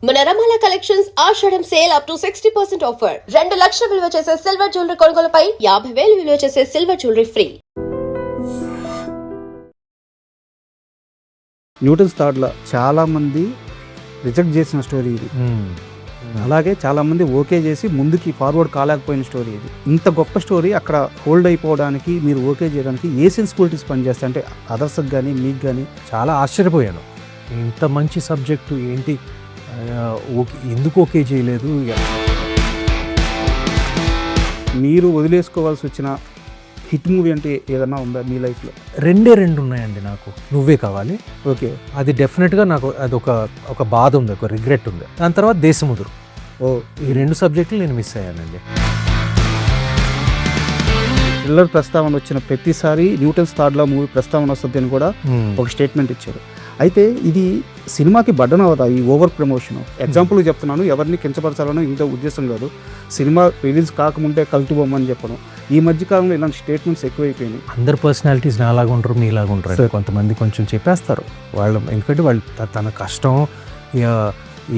మన Ramala collections Ashadham sale up to 60% offer. 2 లక్షల విలువ చేసే సిల్వర్ జ్యువెలరీ కొనుగోలుపై 50,000 విలువ చేసే సిల్వర్ జ్యువెలరీ ఫ్రీ. న్యూటన్స్ థర్డ్లో చాలామంది రిజెక్ట్ చేసిన స్టోరీ ఇది. అలాగే చాలామంది ఓకే చేసి ముందుకి ఫార్వర్డ్ కాలేకపోయిన స్టోరీ ఇది. ఇంత గొప్ప స్టోరీ అక్కడ హోల్డ్ అయిపోవడానికి, మీరు ఓకే చేయడానికి ఏ సెన్సిబిలిటీస్ పనిచేస్తాయి అంటే అదర్స్కి కానీ మీకు కానీ? చాలా ఆశ్చర్యపోయాను. ఇంత మంచి సబ్జెక్టు ఏంటి, ఓకే ఎందుకు ఓకే చేయలేదు? మీరు వదిలేసుకోవాల్సి వచ్చిన హిట్ మూవీ అంటే ఏదన్నా ఉందా మీ లైఫ్లో? రెండు ఉన్నాయండి నాకు. నువ్వే కావాలి, ఓకే, అది డెఫినెట్గా నాకు అది ఒక బాధ ఉంది, ఒక రిగ్రెట్ ఉంది. దాని తర్వాత దేశముదురు. ఈ 2 సబ్జెక్టులు నేను మిస్ అయ్యానండి. థ్రిల్లర్ ప్రస్తావన వచ్చిన ప్రతిసారి న్యూటన్స్ థర్డ్లో మూవీ ప్రస్తావన వస్తుంది అని కూడా ఒక స్టేట్మెంట్ ఇచ్చారు. అయితే ఇది సినిమాకి బడ్డన అవుతా ఈ ఓవర్ ప్రమోషన్? ఎగ్జాంపుల్గా చెప్తున్నాను, ఎవరిని కించపరచాలనో ఇంత ఉద్దేశం కాదు. సినిమా రిలీజ్ కాకముందే కల్టు బొమ్మని చెప్పడం, ఈ మధ్యకాలంలో ఇలాంటి స్టేట్మెంట్స్ ఎక్కువైపోయినాయి. అందరు పర్సనాలిటీస్ నాలాగా ఉంటారు, మీలాగా ఉంటారు. కొంతమంది కొంచెం చెప్పేస్తారు వాళ్ళు, ఎందుకంటే వాళ్ళు తన కష్టం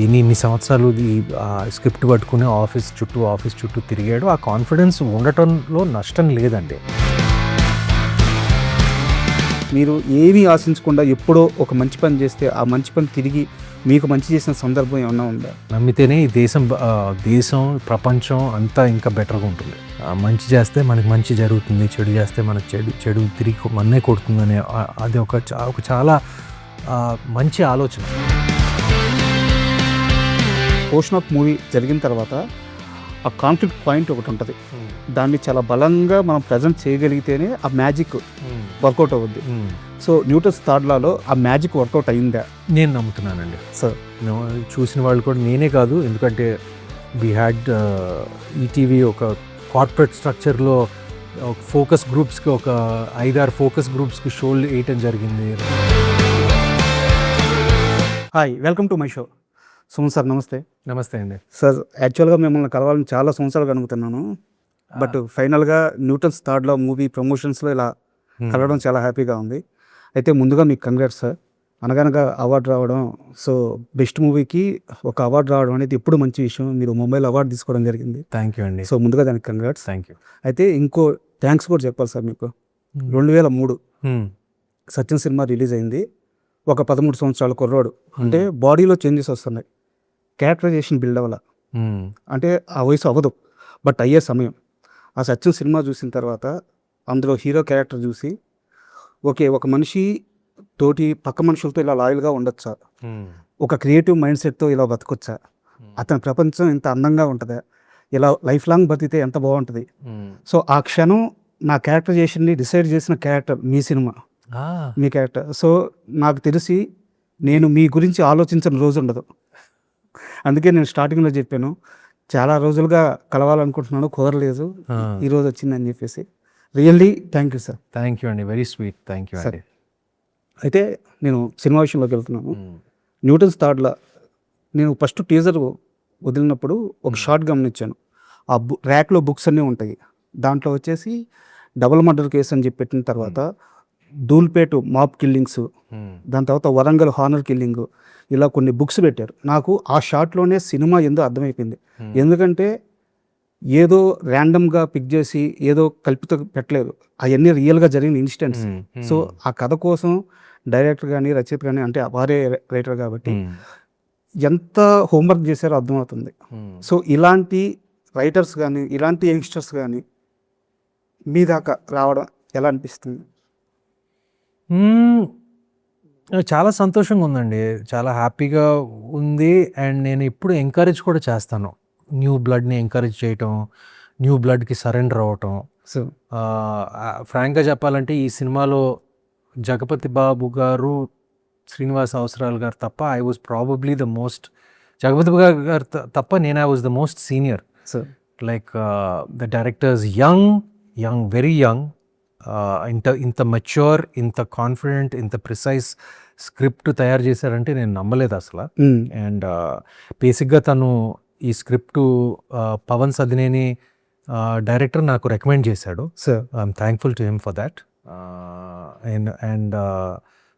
ఇన్ని సంవత్సరాలు స్క్రిప్ట్ పట్టుకుని ఆఫీస్ చుట్టూ తిరిగాడు. ఆ కాన్ఫిడెన్స్ ఉండటంలో నష్టం లేదండి. మీరు ఏమీ ఆశించకుండా ఎప్పుడో ఒక మంచి పని చేస్తే ఆ మంచి పని తిరిగి మీకు మంచి చేసిన సందర్భం ఏమన్నా ఉందా? నమ్మితేనే ఈ దేశం ప్రపంచం అంతా ఇంకా బెటర్గా ఉంటుంది. మంచి చేస్తే మనకి మంచి జరుగుతుంది, చెడు చేస్తే మనకు చెడు తిరిగి మన్నే కొడుతుందనే అది ఒక చాలా మంచి ఆలోచన. పోర్షన్ ఆఫ్ మూవీ జరిగిన తర్వాత ఆ కాన్ఫ్లిక్ట్ పాయింట్ ఒకటి ఉంటుంది, దాన్ని చాలా బలంగా మనం ప్రజెంట్ చేయగలిగితేనే ఆ మ్యాజిక్ వర్కౌట్ అవుద్ది. సో న్యూటన్స్ థర్డ్లో ఆ మ్యాజిక్ వర్కౌట్ అయిందా? నేను నమ్ముతున్నానండి సార్. చూసిన వాళ్ళు కూడా, నేనే కాదు, ఎందుకంటే వీ హ్యాడ్ ఈటీవీ ఒక కార్పొరేట్ స్ట్రక్చర్లో ఫోకస్ గ్రూప్స్కి ఒక 5-6 ఫోకస్ గ్రూప్స్కి షోలు వేయటం జరిగింది. Hi, welcome to my show. Suman sir నమస్తే. నమస్తే అండి సార్. యాక్చువల్గా మిమ్మల్ని కలవాలని చాలా సంవత్సరాలు అనుకుతున్నాను, బట్ ఫైనల్గా న్యూటన్స్ థర్డ్లో మూవీ ప్రమోషన్స్లో ఇలా కలవడం చాలా హ్యాపీగా ఉంది. అయితే ముందుగా మీకు కంగ్రాట్స్ సార్. అనగనగా అవార్డు రావడం, సో బెస్ట్ మూవీకి ఒక అవార్డు రావడం అనేది ఎప్పుడు మంచి విషయం. మీరు ముంబైలో అవార్డు తీసుకోవడం జరిగింది. థ్యాంక్ యూ అండి. సో ముందుగా దానికి కంగ్రాట్స్. Thank you. అయితే ఇంకో థ్యాంక్స్ కూడా చెప్పాలి సార్ మీకు. 2003 సత్యం సినిమా రిలీజ్ అయింది. ఒక 13 సంవత్సరాల కుర్రాడు, అంటే బాడీలో చేంజెస్ వస్తున్నాయి, క్యారెక్టరైజేషన్ బిల్డ్ అవ్వాల, అంటే ఆ వయసు అవ్వదు, బట్ అయ్యే సమయం. ఆ సత్యం సినిమా చూసిన తర్వాత అందులో హీరో క్యారెక్టర్ చూసి, ఓకే ఒక మనిషి తోటి పక్క మనుషులతో ఇలా లాయల్గా ఉండొచ్చా, ఒక క్రియేటివ్ మైండ్ సెట్తో ఇలా బతకొచ్చా, అతని ప్రపంచం ఇంత అందంగా ఉంటుందా, ఇలా లైఫ్ లాంగ్ బతికితే ఎంత బాగుంటుంది. సో ఆ క్షణం నా క్యారెక్టరైజేషన్ని డిసైడ్ చేసిన క్యారెక్టర్ మీ సినిమా, మీ క్యారెక్టర్. సో నాకు తెలిసి నేను మీ గురించి ఆలోచించిన రోజు ఉండదు. అందుకే నేను స్టార్టింగ్లో చెప్పాను, చాలా రోజులుగా కలవాలనుకుంటున్నాను, కుదరలేదు, ఈరోజు వచ్చిందని చెప్పేసి. Really thank you sir. Thank you అండి, వెరీ స్వీట్. థ్యాంక్ యూ అండి. అయితే నేను సినిమా విషయంలోకి వెళ్తున్నాను. న్యూటన్స్ థర్డ్లో నేను ఫస్ట్ టీజర్ వదిలినప్పుడు ఒక షార్ట్ గమనించాను. ఆ ర్యాక్లో బుక్స్ అన్నీ ఉంటాయి, దాంట్లో వచ్చేసి డబుల్ మర్డర్ కేసు అని చెప్పి పెట్టిన తర్వాత ధూల్పేట్ మాబ్ కిల్లింగ్స్, దాని తర్వాత వరంగల్ హానర్ కిల్లింగ్, ఇలా కొన్ని బుక్స్ పెట్టారు. నాకు ఆ షార్ట్లోనే సినిమా ఏందో అర్థమైపోయింది. ఎందుకంటే ఏదో ర్యాండమ్గా పిక్ చేసి ఏదో కల్పిత పెట్టలేదు, అవన్నీ రియల్గా జరిగిన ఇన్సిడెంట్స్. సో ఆ కథ కోసం డైరెక్టర్ కానీ రచయిత కానీ, అంటే వారే రైటర్ కాబట్టి ఎంత హోంవర్క్ చేశారో అర్థమవుతుంది. సో ఇలాంటి రైటర్స్ కానీ ఇలాంటి యంగ్స్టర్స్ కానీ మీ దాకా రావడం ఎలా అనిపిస్తుంది? చాలా సంతోషంగా ఉందండి, చాలా హ్యాపీగా ఉంది. అండ్ నేను ఎప్పుడు ఎంకరేజ్ కూడా చేస్తాను, న్యూ బ్లడ్ని ఎంకరేజ్ చేయటం, న్యూ బ్లడ్కి సరెండర్ అవ్వటం. సో ఫ్రాంక్గా చెప్పాలంటే ఈ సినిమాలో జగపతి బాబు గారు, శ్రీనివాస్ అవసరాల్ గారు తప్ప I was probably the most, Jagapathi Babu గారు తప్ప నేను I was the most senior. So like the directors young very young, ఇంత మెచ్యూర్, ఇంత కాన్ఫిడెంట్, ఇంత ప్రిసైజ్ స్క్రిప్ట్ తయారు చేశారంటే నేను నమ్మలేదు అసలు. అండ్ బేసిక్గా తను ఈ స్క్రిప్ట్ పవన్ సదినేని డైరెక్టర్ నాకు రికమెండ్ చేశాడు. So I'm thankful to him for that. అండ్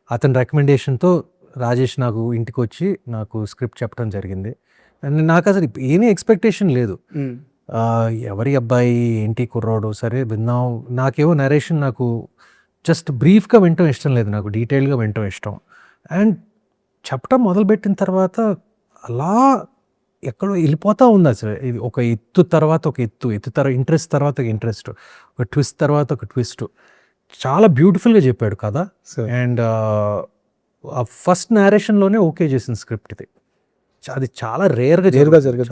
అతని రికమెండేషన్తో రాజేష్ నాకు ఇంటికి వచ్చి నాకు స్క్రిప్ట్ చెప్పడం జరిగింది. అండ్ నాకు అసలు ఏమీ ఎక్స్పెక్టేషన్ లేదు. ఎవరి అబ్బాయి ఏంటి కుర్రోడు సరే విన్నాం. నాకేమో నరేషన్ నాకు జస్ట్ బ్రీఫ్గా వినటం ఇష్టం లేదు, నాకు డీటెయిల్గా వినటం ఇష్టం. అండ్ చెప్పడం మొదలుపెట్టిన తర్వాత అలా ఎక్కడో వెళ్ళిపోతూ ఉంది అసలు. ఇది ఒక ఎత్తు తర్వాత ఒక ఎత్తు, ఇంట్రెస్ట్ తర్వాత ఒక ఇంట్రెస్ట్, ఒక ట్విస్ట్ తర్వాత ఒక ట్విస్ట్. చాలా బ్యూటిఫుల్గా చెప్పాడు కదా. అండ్ ఆ ఫస్ట్ నేరేషన్లోనే ఓకే చేసిన స్క్రిప్ట్ ఇది. అది చాలా రేర్గా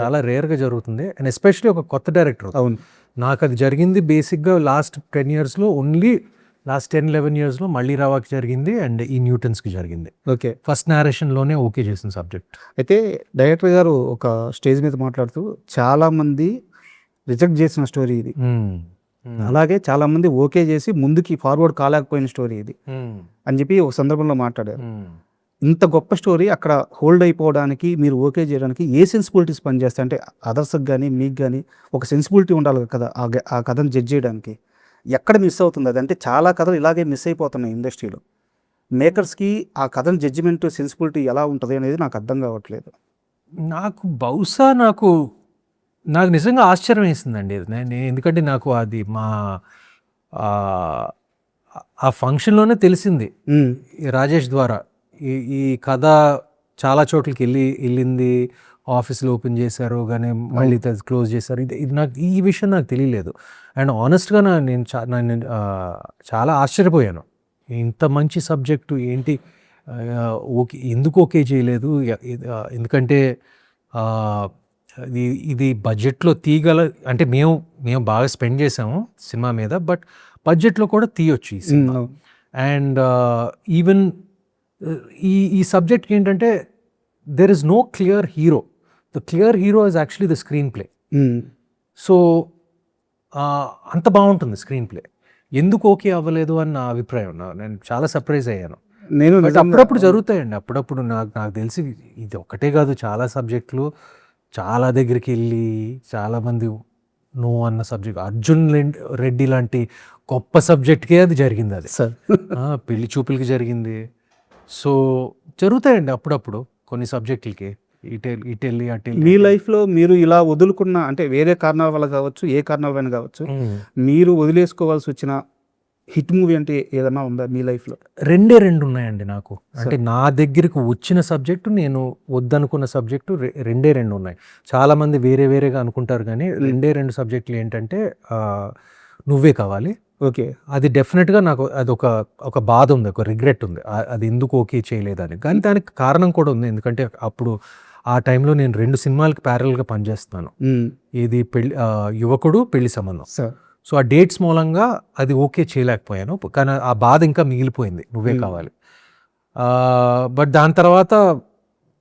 చాలా రేర్గా జరుగుతుంది. అండ్ ఎస్పెషలీ ఒక కొత్త డైరెక్టర్. అవును, నాకు అది జరిగింది బేసిక్గా లాస్ట్ 10 yearsలో, ఓన్లీ లాస్ట్ 10-11 yearsలో మళ్ళీ రావాకి జరిగింది అండ్ ఈ న్యూటన్స్కి జరిగింది. ఓకే. ఫస్ట్ నేరేషన్లోనే ఓకే చేసిన సబ్జెక్ట్. అయితే డైరెక్టర్ గారు ఒక స్టేజ్ మీద మాట్లాడుతూ చాలామంది రిజెక్ట్ చేసిన స్టోరీ ఇది, అలాగే చాలామంది ఓకే చేసి ముందుకి ఫార్వర్డ్ కాలేకపోయిన స్టోరీ ఇది అని చెప్పి ఒక సందర్భంలో మాట్లాడారు. ఇంత గొప్ప స్టోరీ అక్కడ హోల్డ్ అయిపోవడానికి, మీరు ఓకే చేయడానికి ఏ సెన్సిబిలిటీస్ పనిచేస్తాయి? అంటే అదర్స్కి కానీ మీకు కానీ ఒక సెన్సిబిలిటీ ఉండాలి కదా ఆ కథను జడ్జ్ చేయడానికి. ఎక్కడ మిస్ అవుతుంది అది? అంటే చాలా కథలు ఇలాగే మిస్ అయిపోతున్నాయి ఇండస్ట్రీలో. మేకర్స్కి ఆ కథను జడ్జిమెంట్ సెన్సిబిలిటీ ఎలా ఉంటుంది అనేది నాకు అర్థం కావట్లేదు. నాకు బహుశా నాకు నిజంగా ఆశ్చర్యం వేసిందండి. నేను ఎందుకంటే నాకు అది మా ఆ ఫంక్షన్లోనే తెలిసింది రాజేష్ ద్వారా. ఈ కథ చాలా చోట్లకి వెళ్ళింది, ఆఫీసులు ఓపెన్ చేశారు కానీ మళ్ళీ క్లోజ్ చేశారు. ఇది నాకు ఈ విషయం నాకు తెలియలేదు. అండ్ ఆనెస్ట్గా నేను చాలా ఆశ్చర్యపోయాను. ఇంత మంచి సబ్జెక్టు ఏంటి, ఓకే ఎందుకు ఓకే చేయలేదు? ఎందుకంటే ఇది బడ్జెట్లో తీయగల, అంటే మేము బాగా స్పెండ్ చేసాము సినిమా మీద, బట్ బడ్జెట్లో కూడా తీయొచ్చు ఈ సినిమా. అండ్ ఈవెన్ ఈ సబ్జెక్ట్కి ఏంటంటే there is no clear hero. The clear hero is actually the screenplay. So అంత బాగుంటుంది స్క్రీన్ ప్లే. ఎందుకు ఓకే అవ్వలేదు అని నా అభిప్రాయం. నేను చాలా సర్ప్రైజ్ అయ్యాను. నేను అప్పుడప్పుడు జరుగుతాయండి, అప్పుడప్పుడు నాకు తెలిసి ఇది ఒక్కటే కాదు, చాలా సబ్జెక్టులు చాలా దగ్గరికి వెళ్ళి చాలామంది నో అన్న సబ్జెక్ట్. అర్జున్ రెడ్డి లాంటి గొప్ప సబ్జెక్ట్కే అది జరిగింది. అది సార్ పెళ్లి చూపులకి జరిగింది. సో జరుగుతాయండి అప్పుడప్పుడు కొన్ని సబ్జెక్టులకి ఇటెళ్ళి అటు. మీ లైఫ్లో మీరు ఇలా వదులుకున్న, అంటే వేరే కారణాల వల్ల కావచ్చు, ఏ కారణాల వల్ల కావచ్చు, మీరు వదిలేసుకోవాల్సి వచ్చిన హిట్ మూవీ అంటే ఏదన్నా ఉందా మీ లైఫ్లో? రెండు ఉన్నాయండి నాకు. అంటే నా దగ్గరకు వచ్చిన సబ్జెక్టు, నేను వద్దనుకున్న సబ్జెక్టు రెండు ఉన్నాయి. చాలామంది వేరేగా అనుకుంటారు కానీ రెండు సబ్జెక్టులు ఏంటంటే నువ్వే కావాలి. ఓకే. అది డెఫినెట్గా నాకు అది ఒక బాధ ఉంది, ఒక రిగ్రెట్ ఉంది, అది ఎందుకు ఓకే చేయలేదని. కానీ దానికి కారణం కూడా ఉంది. ఎందుకంటే అప్పుడు ఆ టైంలో నేను 2 సినిమాలకి ప్యారల్గా పనిచేస్తున్నాను. ఇది యువకుడు, పెళ్లి సంబంధం. సో ఆ డేట్స్ మూలంగా అది ఓకే చేయలేకపోయాను. కానీ ఆ బాధ ఇంకా మిగిలిపోయింది, నువ్వే కావాలి. బట్ దాని తర్వాత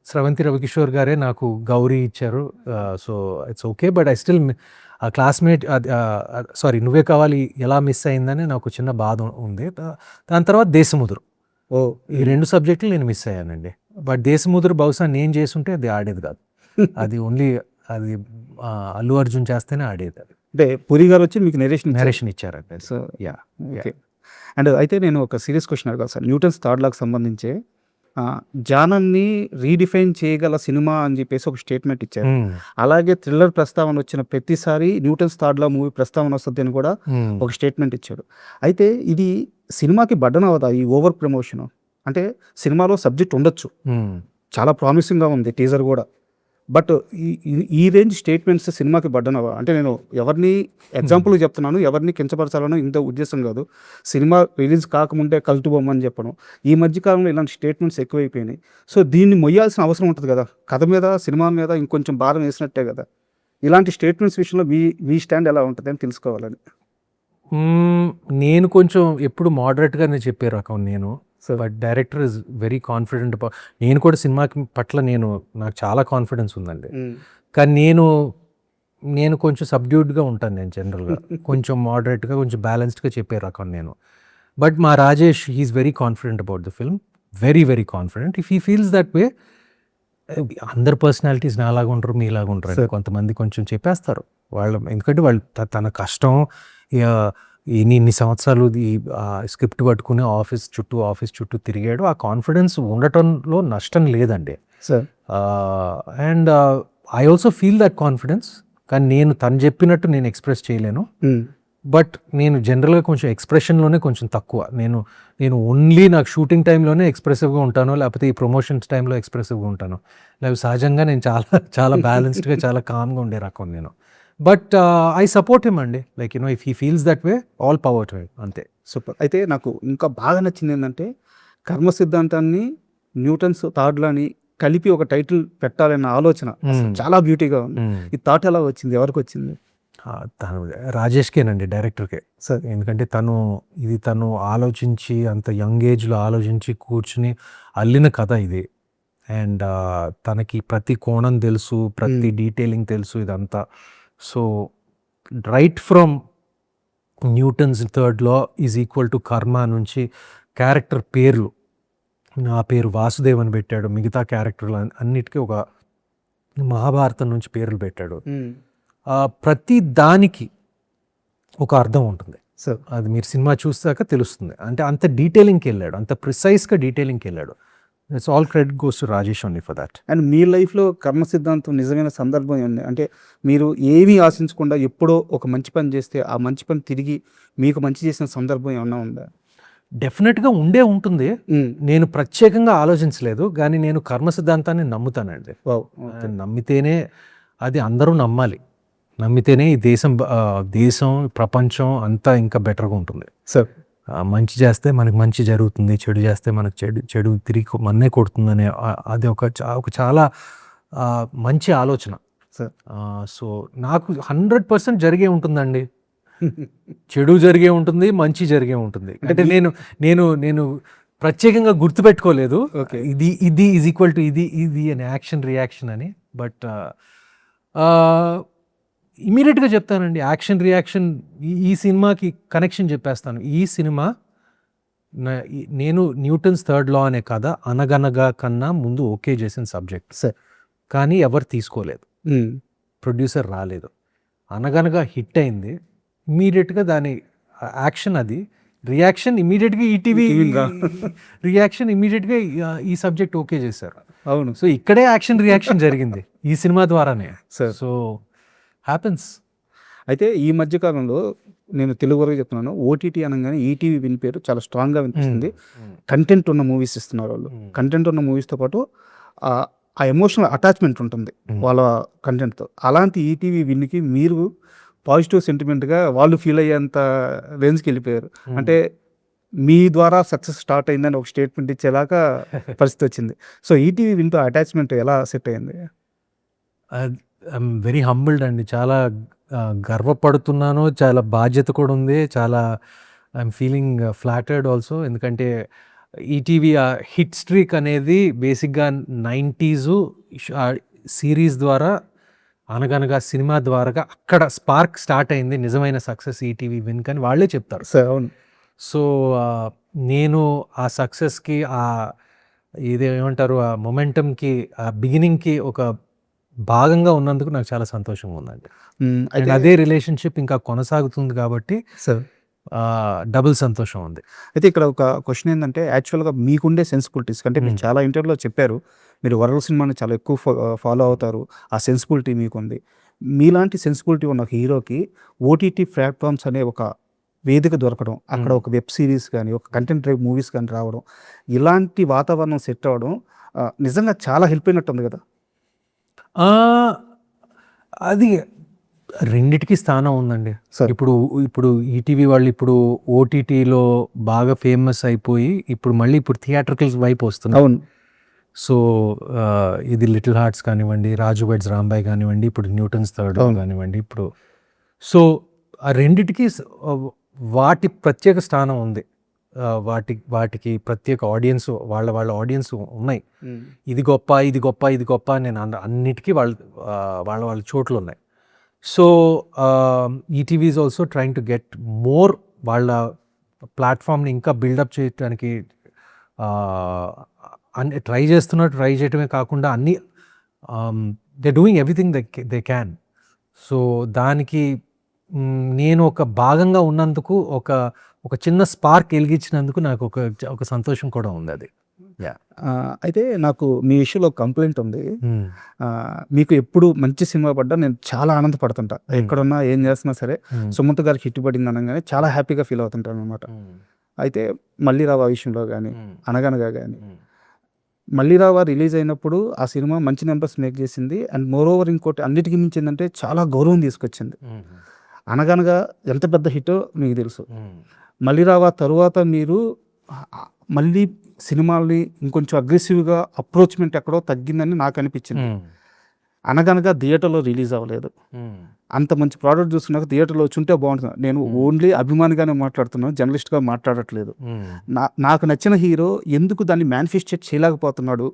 స్రవంతి రవికిషోర్ గారే నాకు గౌరీ ఇచ్చారు. So it's okay. But I still ఆ క్లాస్మేట్ నువ్వే కావాలి ఎలా మిస్ అయిందని నాకు చిన్న బాధ ఉంది. దాని తర్వాత దేశముదురు, ఈ 2 సబ్జెక్టులు నేను మిస్ అయ్యానండి. బట్ దేశముదురు బహుశా నేను చేస్తుంటే అది ఆడేది కాదు. అది ఓన్లీ అది అల్లు అర్జున్ చేస్తేనే ఆడేది. అది అంటే పూరి గారు వచ్చి మీకు నరేషన్ ఇచ్చారండి. So yeah, okay. అండ్ అయితే నేను ఒక సీరియస్ క్వశ్చన్ అడగాలి సార్. న్యూటన్స్ థర్డ్ లాకి సంబంధించి జానన్ని రీడిఫైన్ చేయగల సినిమా అని చెప్పేసి ఒక స్టేట్మెంట్ ఇచ్చారు. అలాగే థ్రిల్లర్ ప్రస్తావన వచ్చిన ప్రతిసారి న్యూటన్స్ థర్డ్ లా మూవీ ప్రస్తావన వస్తుంది అని కూడా ఒక స్టేట్మెంట్ ఇచ్చాడు. అయితే ఇది సినిమాకి బడ్డన అవదా ఈ ఓవర్ ప్రమోషన్? అంటే సినిమాలో సబ్జెక్ట్ ఉండొచ్చు, చాలా ప్రామిసింగ్గా ఉంది టీజర్ కూడా, బట్ ఈ రేంజ్ స్టేట్మెంట్స్ సినిమాకి బడ్డనవా? అంటే నేను ఎవరిని ఎగ్జాంపుల్ చెప్తున్నాను, ఎవరిని కించపరచాలని ఇంత ఉద్దేశం కాదు. సినిమా రిలీజ్ కాకముందే కల్టు బొమ్మని చెప్పడం, ఈ మధ్యకాలంలో ఇలాంటి స్టేట్మెంట్స్ ఎక్కువైపోయినాయి. సో దీన్ని మొయ్యాల్సిన అవసరం ఉంటుంది కదా, కథ మీద సినిమా మీద ఇంకొంచెం భారం వేసినట్టే కదా. ఇలాంటి స్టేట్మెంట్స్ విషయంలో మీ స్టాండ్ ఎలా ఉంటుంది అని తెలుసుకోవాలని. నేను కొంచెం ఎప్పుడు మోడరేట్గానే చెప్పే రకం నేను. But director is very confident. నేను కూడా సినిమా పట్ల నాకు చాలా కాన్ఫిడెన్స్ ఉందండి. కానీ నేను కొంచెం సబ్డ్యూడ్గా ఉంటాను. నేను జనరల్గా కొంచెం మోడరేట్గా, కొంచెం బ్యాలెన్స్డ్గా చెప్పే రకం నేను. బట్ మా Rajesh he's very confident about the film, very very confident. If he feels that way, అందరు పర్సనాలిటీస్ నాలాగా ఉంటారు, మీలాగా ఉంటారు. కొంతమంది కొంచెం చెప్పేస్తారు ఎందుకంటే వాళ్ళు తన కష్టం ఇన్ని సంవత్సరాలు ఈ స్క్రిప్ట్ పట్టుకుని ఆఫీస్ చుట్టూ తిరిగాడు. ఆ కాన్ఫిడెన్స్ ఉండటంలో నష్టం లేదండి. Sir and I also feel that confidence. కానీ నేను తను చెప్పినట్టు నేను ఎక్స్ప్రెస్ చేయలేను. బట్ నేను జనరల్గా కొంచెం ఎక్స్ప్రెషన్లోనే కొంచెం తక్కువ. నేను ఓన్లీ నాకు షూటింగ్ టైంలోనే ఎక్స్ప్రెసివ్గా ఉంటాను, లేకపోతే ఈ ప్రమోషన్స్ టైంలో ఎక్స్ప్రెసివ్గా ఉంటాను. లేకపోతే సహజంగా నేను చాలా బ్యాలెన్స్డ్గా చాలా కామ్గా ఉండే రకం నేను. బట్ ఐ సపోర్ట్ హిమ్ అండి. Like if he feels that way, all power to him, అంతే. సూపర్. అయితే నాకు ఇంకా బాగా నచ్చింది ఏంటంటే కర్మ సిద్ధాంతాన్ని న్యూటన్స్ థాట్లని కలిపి ఒక టైటిల్ పెట్టాలన్న ఆలోచన అసలు చాలా బ్యూటీగా ఉంది. ఈ థాట్ ఎలా వచ్చింది, ఎవరికి వచ్చింది? తను రాజేష్కేనండి, డైరెక్టర్కే. సార్ ఎందుకంటే తను ఆలోచించి అంత యంగ్ ఏజ్లో ఆలోచించి కూర్చుని అల్లిన కథ ఇది. అండ్ తనకి ప్రతి కోణం తెలుసు, ప్రతి డీటెయిలింగ్ తెలుసు ఇదంతా. So right from Newton's third law is equal to karma నుంచి క్యారెక్టర్ పేర్లు, నా పేరు వాసుదేవ్ అని పెట్టాడు. మిగతా క్యారెక్టర్లు అన్నిటికీ ఒక మహాభారతం నుంచి పేర్లు పెట్టాడు. ప్రతి దానికి ఒక అర్థం ఉంటుంది. సార్ అది మీరు సినిమా చూసాక తెలుస్తుంది. అంటే అంత డీటెయిలింగ్కి వెళ్ళాడు, అంత ప్రిసైజ్గా డీటెయిలింగ్కి వెళ్ళాడు. It's all credit goes to Rajesh only for that. And మీ లైఫ్లో కర్మ సిద్ధాంతం నిజమైన సందర్భం ఉంది అంటే మీరు ఏమీ ఆశించకుండా ఎప్పుడో ఒక మంచి పని చేస్తే ఆ మంచి పని తిరిగి మీకు మంచి చేసిన సందర్భం ఏమన్నా ఉందా? డెఫినెట్గా ఉంటుంది. నేను ప్రత్యేకంగా ఆలోచించలేదు, కానీ నేను కర్మ సిద్ధాంతాన్ని నమ్ముతానండి. నమ్మితేనే, అది అందరూ నమ్మాలి. నమ్మితేనే ఈ దేశం ప్రపంచం అంతా ఇంకా బెటర్గా ఉంటుంది. సార్ మంచి చేస్తే మనకు మంచి జరుగుతుంది, చెడు చేస్తే మనకు చెడు తిరిగి మన్నే కొడుతుందనే అది ఒక చాలా మంచి ఆలోచన. సార్ సో నాకు 100% జరిగే ఉంటుందండి. చెడు జరిగే ఉంటుంది, మంచి జరిగే ఉంటుంది. అంటే నేను ప్రత్యేకంగా గుర్తుపెట్టుకోలేదు ఇది ఈజ్ ఈక్వల్ టు ఇది అని, యాక్షన్ రియాక్షన్ అని. బట్ ఇమీడియట్గా చెప్తానండి, యాక్షన్ రియాక్షన్ ఈ సినిమాకి కనెక్షన్ చెప్పేస్తాను. ఈ సినిమా నేను న్యూటన్స్ థర్డ్ లా అనే కథ అనగనగా కన్నా ముందు ఓకే చేసిన సబ్జెక్ట్. సార్ కానీ ఎవరు తీసుకోలేదు, ప్రొడ్యూసర్ రాలేదు. అనగనగా హిట్ అయింది, ఇమీడియట్గా దాని యాక్షన్, అది రియాక్షన్ ఇమీడియట్గా ఈటీవీ రియాక్షన్ ఇమీడియట్గా ఈ సబ్జెక్ట్ ఓకే చేశారు. అవును. సో ఇక్కడే యాక్షన్ రియాక్షన్ జరిగింది ఈ సినిమా ద్వారానే. So happens. అయితే ఈ మధ్యకాలంలో నేను తెలుగు వరకు చెప్తున్నాను, ఓటీటీ అనగానే ఈటీవీ విన్ పేరు చాలా స్ట్రాంగ్గా వినిపిస్తుంది. కంటెంట్ ఉన్న మూవీస్ ఇస్తున్నారు వాళ్ళు. కంటెంట్ ఉన్న మూవీస్తో పాటు ఆ ఎమోషనల్ అటాచ్మెంట్ ఉంటుంది వాళ్ళ కంటెంట్తో. అలాంటి ఈటీవీ విన్కి మీరు పాజిటివ్ సెంటిమెంట్గా వాళ్ళు ఫీల్ అయ్యేంత రేంజ్కి వెళ్ళిపోయారు. అంటే మీ ద్వారా సక్సెస్ స్టార్ట్ అయిందని ఒక స్టేట్మెంట్ ఇచ్చేలాగా పరిస్థితి వచ్చింది. సో ఈటీవీ విన్తో అటాచ్మెంట్ ఎలా సెట్ అయింది? ఐఎమ్ వెరీ హంబుల్డ్ అండి. చాలా గర్వపడుతున్నాను, చాలా బాధ్యత కూడా ఉంది, చాలా ఐఎమ్ ఫీలింగ్ ఫ్లాటర్డ్ ఆల్సో. ఎందుకంటే ఈటీవీ హిట్ స్ట్రీక్ అనేది బేసిక్గా 90s సిరీస్ ద్వారా, అనగనగా సినిమా ద్వారా అక్కడ స్పార్క్ స్టార్ట్ అయింది నిజమైన సక్సెస్ ఈటీవీ విన్ అని వాళ్ళే చెప్తారు. అవును. సో నేను ఆ సక్సెస్కి, ఇదేమంటారు, ఆ మొమెంటమ్కి, ఆ బిగినింగ్కి ఒక భాగంగా ఉన్నందుకు నాకు చాలా సంతోషంగా ఉందండి. అదే రిలేషన్షిప్ ఇంకా కొనసాగుతుంది కాబట్టి సార్ డబుల్ సంతోషం ఉంది. అయితే ఇక్కడ ఒక క్వశ్చన్ ఏంటంటే, యాక్చువల్గా మీకుండే సెన్సిబిలిటీస్ అంటే మీరు చాలా ఇంటర్వ్యూలో చెప్పారు, మీరు వరల్డ్ సినిమాని చాలా ఎక్కువ ఫాలో అవుతారు, ఆ సెన్సిబిలిటీ మీకుంది. మీలాంటి సెన్సిబిలిటీ ఉన్న హీరోకి ఓటీటీ ప్లాట్ఫామ్స్ అనే ఒక వేదిక దొరకడం, అక్కడ ఒక వెబ్ సిరీస్ కానీ, ఒక కంటెంట్ డ్రైవ్ మూవీస్ కానీ రావడం, ఇలాంటి వాతావరణం సెట్ అవ్వడం నిజంగా చాలా హెల్ప్ అయినట్టు ఉంది కదా? అది రెండిటికి స్థానం ఉందండి. ఇప్పుడు ఈటీవీ వాళ్ళు ఇప్పుడు ఓటీటీలో బాగా ఫేమస్ అయిపోయి ఇప్పుడు థియేట్రికల్స్ వైపు వస్తున్నారు. అవును. సో ఇది లిటిల్ హార్ట్స్ కానివ్వండి, రాజు వెడ్స్ రాంబాయ్ కానివ్వండి, ఇప్పుడు న్యూటన్స్ థర్డ్ కానివ్వండి, ఇప్పుడు సో ఆ రెండిటికి వాటి ప్రత్యేక స్థానం ఉంది. వాటికి ప్రత్యేక ఆడియన్స్, వాళ్ళ ఆడియన్స్ ఉన్నాయి. ఇది గొప్ప నేను అన్నిటికీ వాళ్ళ చోట్లు ఉన్నాయి. So ETV is also trying to get more, వాళ్ళ ప్లాట్ఫామ్ని ఇంకా బిల్డప్ చేయడానికి ట్రై చేయటమే కాకుండా అన్ని they doing everything they can. So దానికి నేను ఒక భాగంగా ఉన్నందుకు ఒక చిన్న స్పార్క్ వెలిగించినందుకు నాకు ఒక సంతోషం కూడా ఉంది అది. అయితే నాకు మీ విషయంలో కంప్లైంట్ ఉంది. మీకు ఎప్పుడు మంచి సినిమా పడ్డా నేను చాలా ఆనందపడుతుంటా. ఎక్కడున్నా ఏం చేస్తున్నా సరే సుమంత్ గారికి హిట్ పడింది అనగానే చాలా హ్యాపీగా ఫీల్ అవుతుంటాను అనమాట. అయితే మళ్ళీ రావా విషయంలో కానీ అనగనగా కానీ మళ్ళీ రావా రిలీజ్ అయినప్పుడు ఆ సినిమా మంచి నెంబర్స్ మేక్ చేసింది. అండ్ మోర్ ఓవర్ ఇంకోటి అన్నిటికీ మించి ఏంటంటే చాలా గౌరవం తీసుకొచ్చింది. అనగనగా ఎంత పెద్ద హిట్టో మీకు తెలుసు. మళ్ళీ రావా తరువాత మీరు మళ్ళీ సినిమాల్ని ఇంకొంచెం అగ్రెసివ్గా అప్రోచ్మెంట్ ఎక్కడో తగ్గిందని నాకు అనిపించింది. అనగనగా థియేటర్లో రిలీజ్ అవ్వలేదు. అంత మంచి ప్రోడక్ట్ చూసుకున్నాక థియేటర్లో వచ్చి ఉంటే బాగుంటుంది. నేను ఓన్లీ అభిమానిగానే మాట్లాడుతున్నాను, జర్నలిస్ట్గా మాట్లాడట్లేదు. నాకు నచ్చిన హీరో ఎందుకు దాన్ని మేనిఫెస్టేట్ చేయలేకపోతున్నాడు?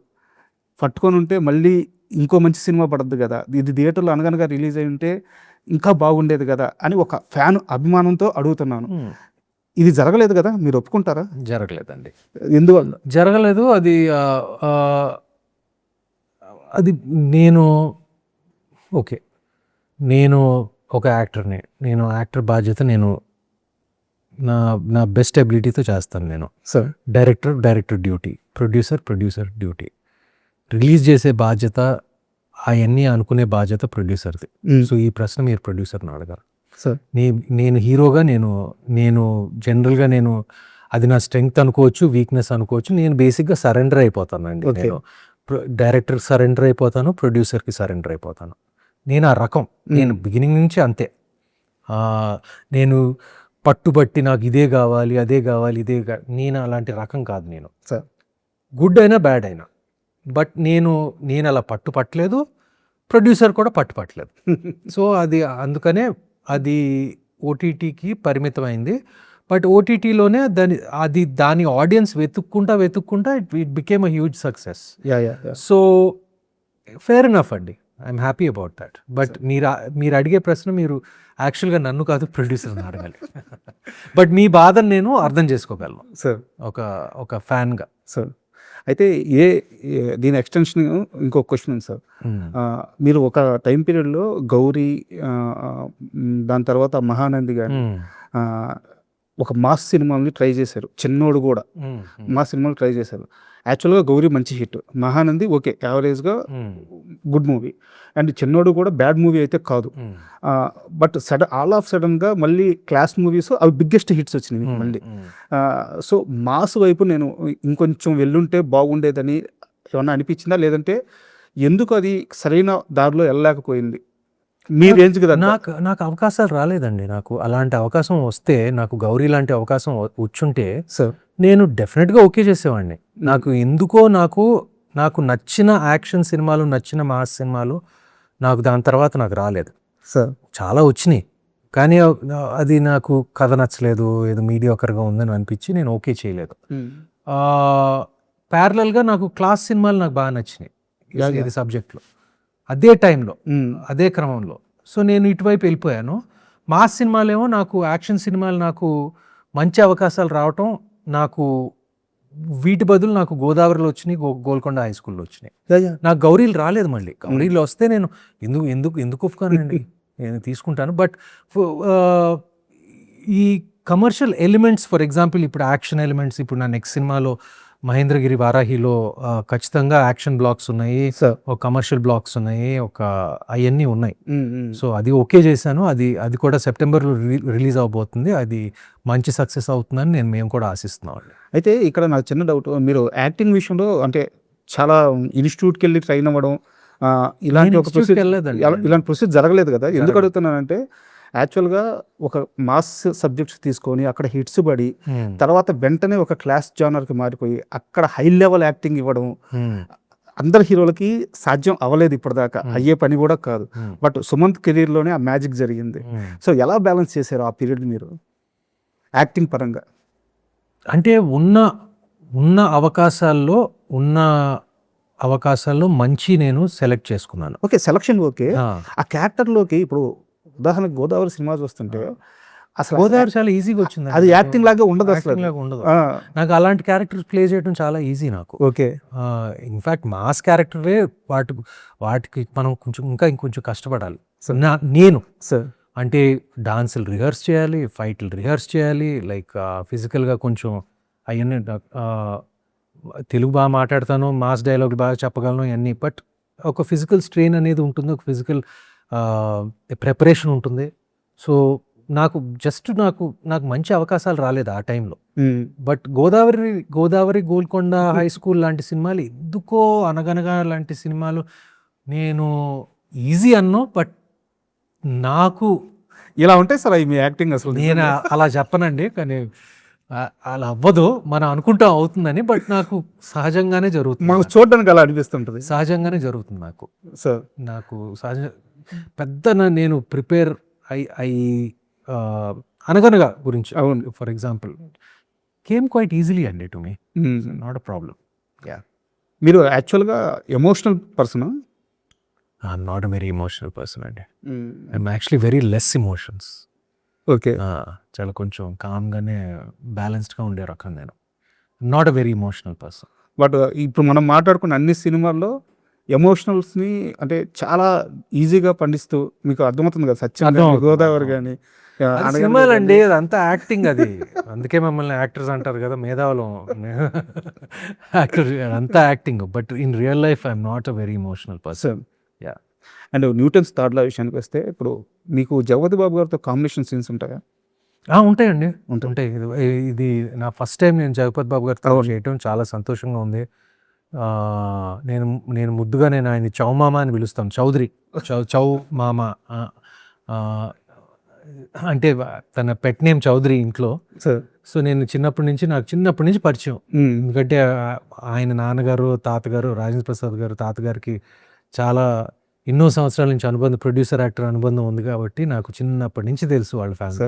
పట్టుకొని ఉంటే మళ్ళీ ఇంకో మంచి సినిమా పడద్దు కదా, ఇది థియేటర్లో అనగనగా రిలీజ్ అయి ఉంటే ఇంకా బాగుండేది కదా అని ఒక ఫ్యాన్ అభిమానంతో అడుగుతున్నాను. ఇది జరగలేదు కదా, మీరు ఒప్పుకుంటారా? జరగలేదండి. ఎందువల్ల జరగలేదు? అది నేను నేను ఒక యాక్టర్ని, నేను యాక్టర్ బాధ్యత నేను నా బెస్ట్ ఎబిలిటీతో చేస్తాను. నేను sir director duty, producer duty, release చేసే బాధ్యత అవన్నీ అనుకునే బాధ్యత ప్రొడ్యూసర్ది. సో ఈ ప్రశ్న మీరు ప్రొడ్యూసర్ని అడగారు. సార్ నేను హీరోగా నేను జనరల్గా నేను అది నా స్ట్రెంగ్త్ అనుకోవచ్చు, వీక్నెస్ అనుకోవచ్చు. నేను బేసిక్గా సరెండర్ అయిపోతానండి. నేను డైరెక్టర్కి సరెండర్ అయిపోతాను, ప్రొడ్యూసర్కి సరెండర్ అయిపోతాను. నేను ఆ రకం, నేను బిగినింగ్ నుంచి అంతే. నేను పట్టుబట్టి నాకు ఇదే కావాలి, అదే కావాలి, నేను అలాంటి రకం కాదు. నేను సార్ గుడ్ అయినా బ్యాడ్ అయినా, బట్ నేను అలా పట్టలేదు, ప్రొడ్యూసర్ కూడా పట్టలేదు. సో అందుకనే అది ఓటీటీకి పరిమితమైంది. బట్ ఓటీటీలోనే దాని ఆడియన్స్ వెతుక్కుంటా it became a huge success. So fair enough అండి, I'm happy about that. But మీరు అడిగే ప్రశ్న మీరు యాక్చువల్గా నన్ను కాదు, ప్రొడ్యూసర్ని అడగాలి. బట్ మీ బాధను నేను అర్థం చేసుకోగలను సార్ ఒక ఫ్యాన్గా. సార్ అయితే దీని ఎక్స్టెన్షన్ ఇంకో క్వశ్చన్ ఉంది సార్. మీరు ఒక టైం పీరియడ్లో గౌరీ, దాని తర్వాత మహానంది కానీ ఒక మాస్ సినిమాని ట్రై చేశారు. చిన్నోడు కూడా మాస్ సినిమాలు ట్రై చేశారు. యాక్చువల్గా గౌరీ మంచి హిట్, మహానంది ఓకే యావరేజ్గా గుడ్ మూవీ, అండ్ చిన్నోడు కూడా బ్యాడ్ మూవీ అయితే కాదు. బట్ ఆల్ ఆఫ్ సడన్గా మళ్ళీ క్లాస్ మూవీస్ అవి బిగ్గెస్ట్ హిట్స్ వచ్చినాయి మళ్ళీ. సో మాస్ వైపు నేను ఇంకొంచెం వెళ్ళుంటే బాగుండేదని ఏమన్నా అనిపించిందా, లేదంటే ఎందుకు అది సరైన దారిలో వెళ్ళలేకపోయింది మీ రేంజ్ కదా? నాకు అవకాశాలు రాలేదండి. నాకు అలాంటి అవకాశం వస్తే, నాకు గౌరీ లాంటి అవకాశం వచ్చుంటే సార్ నేను డెఫినెట్గా ఓకే చేసేవాడిని. నాకు ఎందుకో నాకు నచ్చిన యాక్షన్ సినిమాలు, నచ్చిన మాస్ సినిమాలు నాకు దాని తర్వాత నాకు రాలేదు సార్. చాలా వచ్చినాయి, కానీ అది నాకు కథ నచ్చలేదు, ఏదో మీడియాకర్గా ఉందని అనిపించి నేను ఓకే చేయలేదు. ప్యారలల్గా నాకు క్లాస్ సినిమాలు నాకు బాగా నచ్చినాయి ఇది సబ్జెక్ట్లో, అదే టైంలో, అదే క్రమంలో. సో నేను ఇటువైపు వెళ్ళిపోయాను. మాస్ సినిమాలేమో నాకు, యాక్షన్ సినిమాలు నాకు మంచి అవకాశాలు రావటం, నాకు వీటి బదులు నాకు గోదావరిలో వచ్చినాయి, గోల్కొండ హై స్కూల్లో వచ్చినాయి. నాకు గౌరీలు రాలేదు. మళ్ళీ గౌరీలు వస్తే నేను ఎందుకు ఒప్పుకోనండి, నేను తీసుకుంటాను. బట్ ఈ కమర్షియల్ ఎలిమెంట్స్, ఫర్ ఎగ్జాంపుల్ ఇప్పుడు యాక్షన్ ఎలిమెంట్స్, ఇప్పుడు నా నెక్స్ట్ సినిమాలో మహేంద్రగిరి వారాహిలో ఖచ్చితంగా యాక్షన్ బ్లాక్స్ ఉన్నాయి, ఒక కమర్షియల్ బ్లాక్స్ ఉన్నాయి, అవన్నీ ఉన్నాయి. సో అది ఓకే చేశాను. అది కూడా సెప్టెంబర్లో రిలీజ్ అవబోతుంది. అది మంచి సక్సెస్ అవుతుందని మేము కూడా ఆశిస్తున్నాం. అయితే ఇక్కడ నాకు చిన్న డౌట్, మీరు యాక్టింగ్ విషయంలో అంటే చాలా ఇన్స్టిట్యూట్కి వెళ్ళి ట్రైన్ అవ్వడం ఇలాంటి ప్రొసీజర్ జరగలేదు కదా? ఎందుకు అడుగుతున్నానంటే, యాక్చువల్గా ఒక మాస్ సబ్జెక్ట్స్ తీసుకొని అక్కడ హిట్స్ పడి తర్వాత వెంటనే ఒక క్లాస్ జానర్కి మారిపోయి అక్కడ హై లెవెల్ యాక్టింగ్ ఇవ్వడం అందరి హీరోలకి సాధ్యం అవ్వలేదు, ఇప్పటిదాకా అయ్యే పని కూడా కాదు. బట్ సుమంత్ కెరీర్లోనే ఆ మ్యాజిక్ జరిగింది. సో ఎలా బ్యాలెన్స్ చేశారు ఆ పీరియడ్ మీరు యాక్టింగ్ పరంగా? అంటే ఉన్న అవకాశాల్లో మంచి నేను సెలెక్ట్ చేసుకున్నాను. Okay, selection okay. ఆ క్యారెక్టర్లోకి ఇప్పుడు ఉదాహరణకు గోదావరి సినిమా చూస్తుంటే అసలు గోదావరి చాలా ఈజీగా వచ్చింది. అది యాక్టింగ్ లాగా ఉండదు, అసలు ఉండదు. నాకు అలాంటి క్యారెక్టర్ ప్లే చేయడం చాలా ఈజీ నాకు. ఓకే, ఇన్ఫాక్ట్ మాస్ క్యారెక్టరే వాటికి మనం ఇంకొంచెం కష్టపడాలి. నేను అంటే డాన్సులు రిహర్స్ చేయాలి, ఫైట్లు రిహర్స్ చేయాలి, లైక్ ఫిజికల్గా కొంచెం అవన్నీ తెలుగు బాగా మాట్లాడతాను, మాస్ డైలాగులు బాగా చెప్పగలను ఇవన్నీ. బట్ ఒక ఫిజికల్ స్ట్రెయిన్ అనేది ఉంటుంది, ఒక ఫిజికల్ ప్రిపరేషన్ ఉంటుంది. సో నాకు మంచి అవకాశాలు రాలేదు ఆ టైంలో. But Godavari Golconda high school లాంటి సినిమాలు ఎందుకో, అనగనగా లాంటి సినిమాలు నేను ఈజీ అన్నో. బట్ నాకు ఇలా ఉంటాయి సార్ అవి మీ యాక్టింగ్ అసలు. నేను అలా చెప్పనండి, కానీ అలా అవ్వదు, మనం అనుకుంటాం అవుతుందని. బట్ నాకు సహజంగానే జరుగుతుంది, మనకు చూడడానికి అలా అనిపిస్తుంటది సహజంగానే జరుగుతుంది సార్. నాకు నేను ప్రిపేర్ అనగనగా గురించి అవును. For example came quite easily అండి to me, not a problem. మీరు యాక్చువల్గా emotional person? I'm not a very emotional person అండి. I'm actually very less emotions. Okay. చాలా కొంచెం కామ్గానే బ్యాలెన్స్డ్గా ఉండే రకం నేను. Not a very emotional person. But ఇప్పుడు మనం మాట్లాడుకున్న అన్ని సినిమాల్లో ఎమోషనల్స్ని అంటే చాలా ఈజీగా పండిస్తూ మీకు అర్థమవుతుంది కదా, సత్యం కానీ, అర్థమవుతుంది. గోదావరి కానీ, సినిమాలు అండి, అదంతా యాక్టింగ్ అది. అందుకే మమ్మల్ని యాక్టర్స్ అంటారు కదా, మేధావులం. యాక్టర్ అంతా acting. But in real life I'm not a very emotional person. Yeah. And Newton's third law విషయానికి వస్తే, ఇప్పుడు మీకు జగపతి బాబు గారితో కాంబినేషన్ సీన్స్ ఉంటాయా? ఉంటాయండి, ఉంటాయి. ఇది నా ఫస్ట్ టైం నేను జగపతి బాబు గారితో చేయటం చాలా సంతోషంగా ఉంది. నేను ముద్దుగా ఆయన చౌమామ అని పిలుస్తాను, చౌదరి, చౌ మామ. అంటే తన పెట్ నేమ్ చౌదరి ఇంట్లో. సో నేను చిన్నప్పటి నుంచి పరిచయం. ఎందుకంటే ఆయన నాన్నగారు, తాతగారు, రాజేంద్ర ప్రసాద్ గారు తాతగారికి చాలా ఎన్నో సంవత్సరాల నుంచి అనుబంధం, ప్రొడ్యూసర్ యాక్టర్ అనుబంధం ఉంది కాబట్టి నాకు చిన్నప్పటి నుంచి తెలుసు వాళ్ళ ఫ్యామిలీ.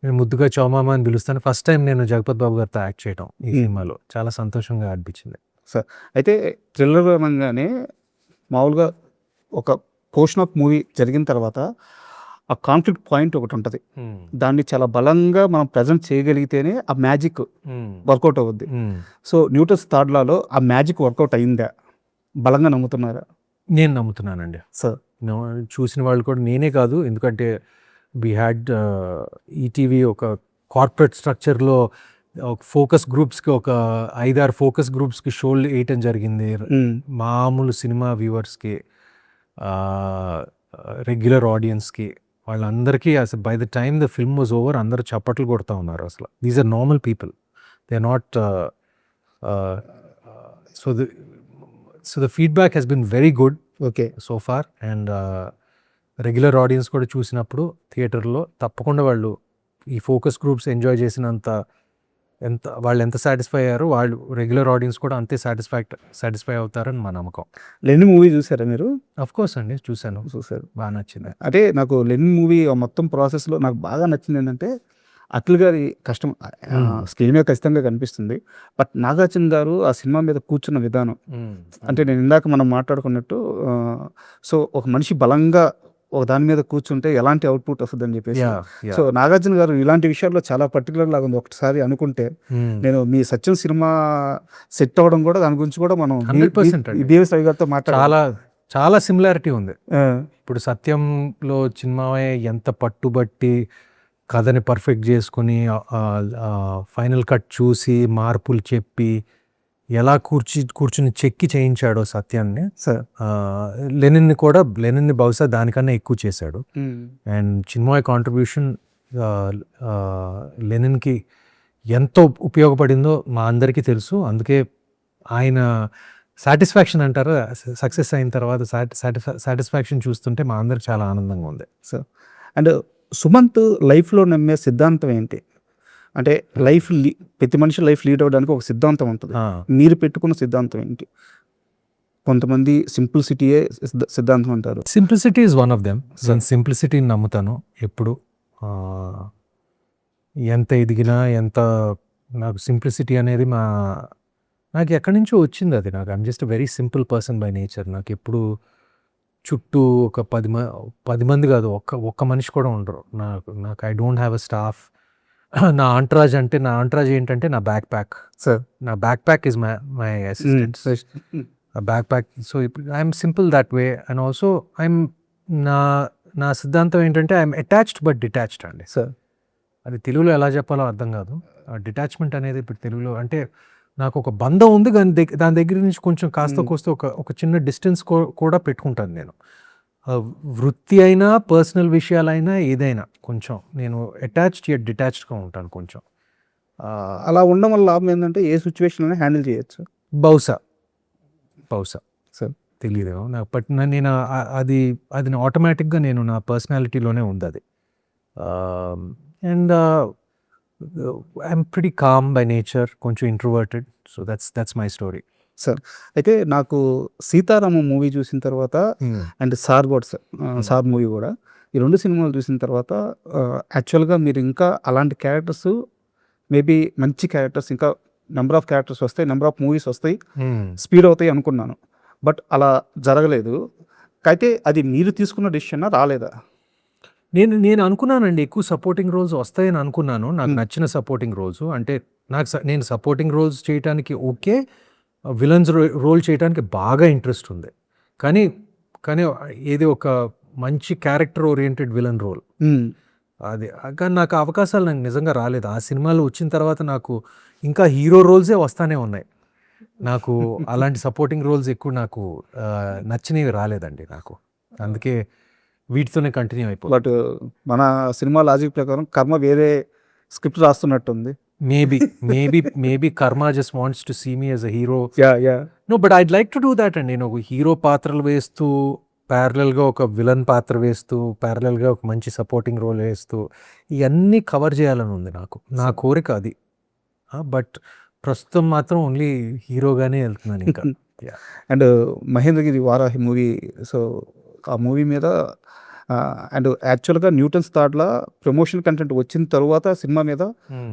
నేను ముద్దుగా చౌమామ అని పిలుస్తాను. ఫస్ట్ టైం నేను జగపతి బాబు గారితో యాక్ట్ చేయడం ఈ సినిమాలో చాలా సంతోషంగా అనిపించింది సార్. అయితే థ్రిల్లర్ అనగానే మామూలుగా ఒక పోర్షన్ ఆఫ్ మూవీ జరిగిన తర్వాత ఆ కాన్ఫ్లిక్ట్ పాయింట్ ఒకటి ఉంటుంది, దాన్ని చాలా బలంగా మనం ప్రజెంట్ చేయగలిగితేనే ఆ మ్యాజిక్ వర్కౌట్ అవుద్ది. సో న్యూటన్స్ థర్డ్ లాలో ఆ మ్యాజిక్ వర్కౌట్ అయిందా? బలంగా నమ్ముతున్నారా? నేను నమ్ముతున్నానండి సార్. చూసిన వాళ్ళు కూడా, నేనే కాదు, ఎందుకంటే వి హ్యాడ్ ఈటీవీ ఒక కార్పొరేట్ స్ట్రక్చర్లో ఒక ఫోకస్ గ్రూప్స్కి, ఒక 5-6 ఫోకస్ గ్రూప్స్కి షోలు వేయటం జరిగింది. మామూలు సినిమా వ్యూవర్స్కి, రెగ్యులర్ ఆడియన్స్కి, వాళ్ళందరికీ అసలు by the time the film was over అందరూ చప్పట్లు కొడుతూ ఉన్నారు. అసలు these are normal people, they are not. So the feedback has been very good okay so far. And regular audience కూడా చూసినప్పుడు థియేటర్లో తప్పకుండా వాళ్ళు ఈ ఫోకస్ గ్రూప్స్ ఎంజాయ్ చేసినంత వాళ్ళు ఎంత సాటిస్ఫై అయ్యారో, వాళ్ళు రెగ్యులర్ ఆడియన్స్ కూడా అంతే సాటిస్ఫై అవుతారని మా నమ్మకం. లెనిన్ మూవీ చూసారా మీరు? అఫ్ కోర్స్ అండి, చూశాను. బాగా నచ్చింది. అంటే నాకు లెనిన్ మూవీ మొత్తం ప్రాసెస్లో నాకు బాగా నచ్చింది ఏంటంటే, అఖిల్ గారి కష్టం స్క్రీన్ మీద ఖచ్చితంగా కనిపిస్తుంది. బట్ నాగార్జున గారు ఆ సినిమా మీద కూర్చున్న విధానం, అంటే నేను ఇందాక మనం మాట్లాడుకున్నట్టు, సో ఒక మనిషి బలంగా ఒక దాని మీద కూర్చుంటే ఎలాంటి అవుట్పుట్ వస్తుంది అని చెప్పేసి. సో నాగార్జున గారు ఇలాంటి విషయాల్లో చాలా పర్టికులర్ లాగా ఉంది. ఒకసారి అనుకుంటే నేను మీ సత్యం సినిమా సెట్ అవ్వడం కూడా, దాని గురించి కూడా మనం బిఎస్ రవి గారితో చాలా సిమిలారిటీ ఉంది. ఇప్పుడు సత్యంలో చిన్మయ్య ఎంత పట్టుబట్టి కథని పర్ఫెక్ట్ చేసుకుని, ఫైనల్ కట్ చూసి మార్పులు చెప్పి ఎలా కూర్చుని చెక్కి చేయించాడో సత్యాన్ని, లెనిన్ని బహుశా దానికన్నా ఎక్కువ చేశాడు. అండ్ చిన్మయ్య కాంట్రిబ్యూషన్ లెనిన్కి ఎంతో ఉపయోగపడిందో మా అందరికీ తెలుసు. అందుకే ఆయన సాటిస్ఫాక్షన్ అంటారు, సక్సెస్ అయిన తర్వాత సాటిస్ఫాక్షన్ చూస్తుంటే మా అందరికి చాలా ఆనందంగా ఉంది. సో అండ్ సుమంత్ లైఫ్లో నమ్మే సిద్ధాంతం ఏంటి? అంటే ప్రతి మనిషి లైఫ్ లీడ్ అవ్వడానికి ఒక సిద్ధాంతం ఉంటుంది. మీరు పెట్టుకున్న సిద్ధాంతం ఏంటి? కొంతమంది సింప్లిసిటీయే సిద్ధాంతం అంటారు. Simplicity is one of them. నేను సింప్లిసిటీని నమ్ముతాను ఎప్పుడు. ఎంత ఎదిగినా నాకు సింప్లిసిటీ అనేది నాకు ఎక్కడి నుంచో వచ్చింది అది. I'm just very simple person by nature. నాకు ఎప్పుడు చుట్టూ ఒక 10 మంది కాదు, ఒక్క మనిషి కూడా ఉండరు నాకు. I don't have a staff. నా ఆంట్రాజ్ ఏంటంటే నా బ్యాక్ ప్యాక్. నా back pack is my assistants. Back pack. So I'm simple that way. And also నా నా సిద్ధాంతం ఏంటంటే ఐఎమ్ అటాచ్డ్ బట్ డిటాచ్డ్ అండి. సార్ అది తెలుగులో ఎలా చెప్పాలో అర్థం కాదు. డిటాచ్మెంట్ అనేది ఇప్పుడు తెలుగులో అంటే నాకు ఒక బంధం ఉంది, దాని దగ్గర నుంచి కొంచెం కాస్త కోస్త ఒక చిన్న డిస్టెన్స్ కూడా పెట్టుకుంటాను నేను. వృత్తి అయినా పర్సనల్ విషయాలైనా ఏదైనా కొంచెం నేను అటాచ్డ్ యట్ డిటాచ్డ్గా ఉంటాను కొంచెం. అలా ఉండడం వల్ల లాభం ఏంటంటే ఏ సిచ్యువేషన్ హ్యాండిల్ చేయొచ్చు. బహుశా సార్ తెలియదేమో నాకు, బట్ నేను అది ఆటోమేటిక్గా నేను నా పర్సనాలిటీలోనే ఉంది అది. And I'm pretty calm by nature, కొంచెం introverted. So that's my story. Sir అయితే నాకు సీతారామం మూవీ చూసిన తర్వాత అండ్ సార్ కూడా సార్ మూవీ కూడా, ఈ 2 సినిమాలు చూసిన తర్వాత యాక్చువల్గా మీరు ఇంకా అలాంటి క్యారెక్టర్స్ మేబీ మంచి క్యారెక్టర్స్ ఇంకా నెంబర్ ఆఫ్ క్యారెక్టర్స్ వస్తాయి, నెంబర్ ఆఫ్ మూవీస్ వస్తాయి, స్పీడ్ అవుతాయి అనుకున్నాను. బట్ అలా జరగలేదు. అయితే అది మీరు తీసుకున్న డెసిషన్ రాలేదా? నేను అనుకున్నానండి ఎక్కువ సపోర్టింగ్ రోల్స్ వస్తాయని అనుకున్నాను. నాకు నచ్చిన సపోర్టింగ్ రోల్స్ అంటే నేను సపోర్టింగ్ రోల్స్ చేయడానికి ఓకే, విలన్స్ రోల్ చేయడానికి బాగా ఇంట్రెస్ట్ ఉంది. కానీ ఏది ఒక మంచి క్యారెక్టర్ ఓరియంటెడ్ విలన్ రోల్ అది, కానీ నాకు అవకాశాలు నాకు నిజంగా రాలేదు. ఆ సినిమాలు వచ్చిన తర్వాత నాకు ఇంకా హీరో రోల్సే వస్తానే ఉన్నాయి. నాకు అలాంటి సపోర్టింగ్ రోల్స్ ఎక్కువ నాకు నచ్చినవి రాలేదండి నాకు. అందుకే వీటితోనే కంటిన్యూ అయిపోయింది. బట్ మన సినిమా లాజిక్ ప్రకారం కర్మ వేరే స్క్రిప్ట్ రాస్తున్నట్టుంది. Maybe karma just wants to see me as a hero. Yeah no, but I'd like to do that అండి. నేను ఒక హీరో పాత్రలు వేస్తూ, ప్యారలల్గా ఒక విలన్ పాత్ర వేస్తూ, ప్యారలల్గా ఒక మంచి సపోర్టింగ్ రోల్ వేస్తూ, ఇవన్నీ కవర్ చేయాలని ఉంది నాకు. నా కోరిక అది. బట్ ప్రస్తుతం మాత్రం ఓన్లీ హీరోగానే వెళ్తున్నాను ఇంకా. And Mahendragiri Varahi movie, so ఆ మూవీ మీద అండ్ యాక్చువల్గా న్యూటన్స్ థాట్లా ప్రమోషన్ కంటెంట్ వచ్చిన తర్వాత సినిమా మీద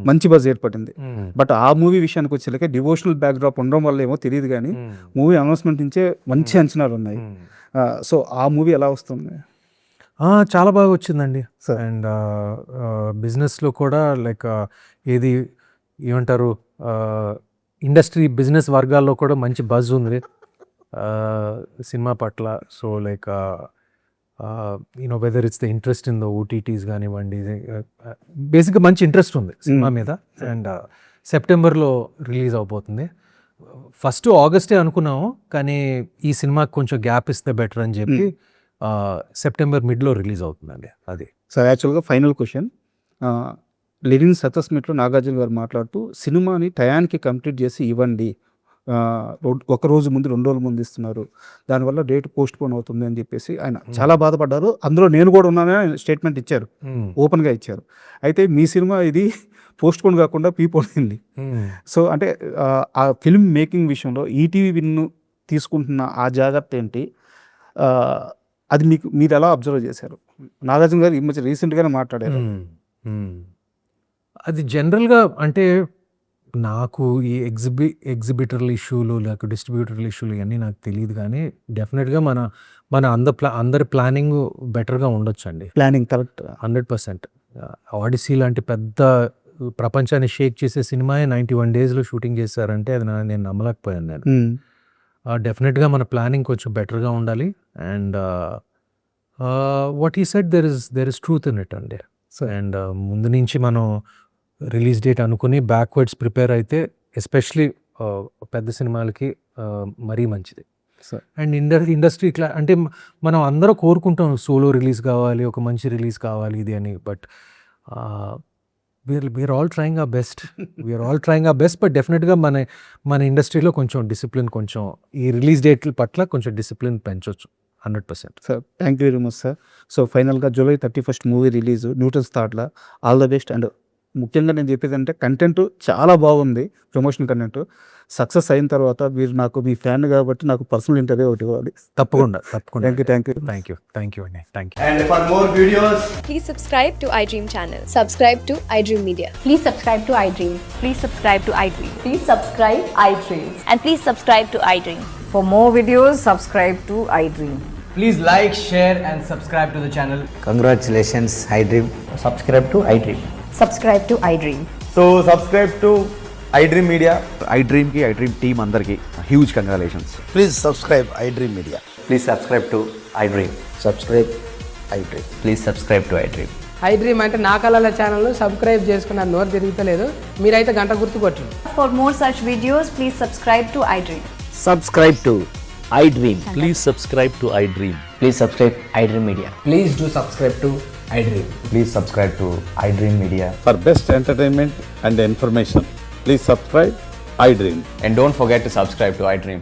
మంచి బజ్ ఏర్పడింది. బట్ ఆ మూవీ విషయానికి వచ్చేలాకే డివోషనల్ బ్యాక్డ్రాప్ ఉండడం వల్ల ఏమో తెలియదు, కానీ మూవీ అనౌన్స్మెంట్ నుంచే మంచి అంచనాలు ఉన్నాయి. సో ఆ మూవీ ఎలా వస్తుంది? చాలా బాగా వచ్చిందండి. అండ్ బిజినెస్లో కూడా లైక్ ఏది ఏమంటారు, ఇండస్ట్రీ బిజినెస్ వర్గాల్లో కూడా మంచి బజ్ ఉంది సినిమా పట్ల. So like you know whether it's the interest in the OTTs కానివ్వండి, బేసిక్గా మంచి ఇంట్రెస్ట్ ఉంది సినిమా మీద. అండ్ సెప్టెంబర్లో రిలీజ్ అవబోతుంది. ఫస్ట్ ఆగస్టే అనుకున్నాము, కానీ ఈ సినిమాకి కొంచెం గ్యాప్ ఇస్తే బెటర్ అని చెప్పి సెప్టెంబర్ మిడ్లో రిలీజ్ అవుతుందండి అది. సో యాక్చువల్గా ఫైనల్ క్వశ్చన్, లెనిన్ సక్సెస్ మీట్లో నాగార్జున గారు మాట్లాడుతూ సినిమాని టయానికి కంప్లీట్ చేసి ఇవ్వండి, ఒక రోజు ముందు 2 రోజుల ముందు ఇస్తున్నారు, దానివల్ల డేట్ పోస్ట్ పోన్ అవుతుంది అని చెప్పేసి ఆయన చాలా బాధపడ్డారు. అందులో నేను కూడా ఉన్నానని స్టేట్మెంట్ ఇచ్చారు, ఓపెన్గా ఇచ్చారు. అయితే మీ సినిమా ఇది పోస్ట్ పోన్ కాకుండా ప్రీపోన్ అయింది. సో అంటే ఆ ఫిల్మ్ మేకింగ్ విషయంలో ఈటీవీ విన్ తీసుకుంటున్న ఆ జాగ్రత్త ఏంటి, అది మీరు ఎలా అబ్జర్వ్ చేశారు? నాగార్జున గారు ఈ మధ్య రీసెంట్గానే మాట్లాడారు. అది జనరల్గా అంటే నాకు ఈ ఎగ్జిబిటర్ల ఇష్యూలు లేక డిస్ట్రిబ్యూటర్ల ఇష్యూలు ఇవన్నీ నాకు తెలియదు, కానీ డెఫినెట్గా మన అందరి ప్లానింగ్ బెటర్గా ఉండొచ్చు అండి. Planning correct 100%. ఆడిసీ లాంటి పెద్ద ప్రపంచాన్ని షేక్ చేసే సినిమా 91 డేస్లో షూటింగ్ చేశారంటే అది నేను నమ్మలేకపోయాను నేను. డెఫినెట్గా మన ప్లానింగ్ కొంచెం బెటర్గా ఉండాలి. And what he said there is truth in it అండి. అండ్ ముందు నుంచి మనం రిలీజ్ డేట్ అనుకుని బ్యాక్వర్డ్స్ ప్రిపేర్ అయితే ఎస్పెషలీ పెద్ద సినిమాలకి మరీ మంచిది. అండ్ ఇండస్ట్రీ అంటే మనం అందరూ కోరుకుంటాం సోలో రిలీజ్ కావాలి, ఒక మంచి రిలీజ్ కావాలి ఇది అని. But we are all trying our best but డెఫినెట్గా మన ఇండస్ట్రీలో కొంచెం డిసిప్లిన్, కొంచెం ఈ రిలీజ్ డేట్ల పట్ల కొంచెం డిసిప్లిన్ పెంచవచ్చు 100%. Sir thank you very much sir. So ఫైనల్గా July 31 మూవీ రిలీజ్ న్యూటన్స్ థాట్లా ఆల్ ద బెస్ట్. అండ్ ముఖ్యంగా నేను చెప్పేది అంటే కంటెంట్ చాలా బాగుంది, ప్రమోషన్ కంటెంట్. సక్సెస్ అయిన తర్వాత మీరు నాకు మీ ఫ్యాన్ కాబట్టి నాకు పర్సనల్ ఇంటర్వ్యూ ఒకటి ఇవ్వాలి. తప్పకుండా. థ్యాంక్ యూ అండి. And for more videos, Please subscribe to iDream channel. Subscribe to iDream Media. Please subscribe to iDream. Please subscribe to iDream. Please subscribe iDream. And please subscribe to iDream. For more videos, subscribe to iDream. please like, share and subscribe to the channel. Congratulations, iDream. Subscribe to iDream. Subscribe to iDream. So subscribe to iDream Media. iDream team అందరికి huge congratulations. Please subscribe iDream Media. Please subscribe to iDream. Subscribe iDream. Please subscribe to iDream. I dream అంటే నా కళల channel subscribe చేసుకున్న నోరు తిరుగుతలేదు, మీరైతే గంట గుర్తు కొట్టండి. For more such videos, please subscribe to iDream. Subscribe to iDream. Please subscribe to iDream. Please subscribe iDream Media. Please do subscribe to I dream. Please subscribe to iDream Media. For best entertainment and information, please subscribe iDream. And don't forget to subscribe to iDream.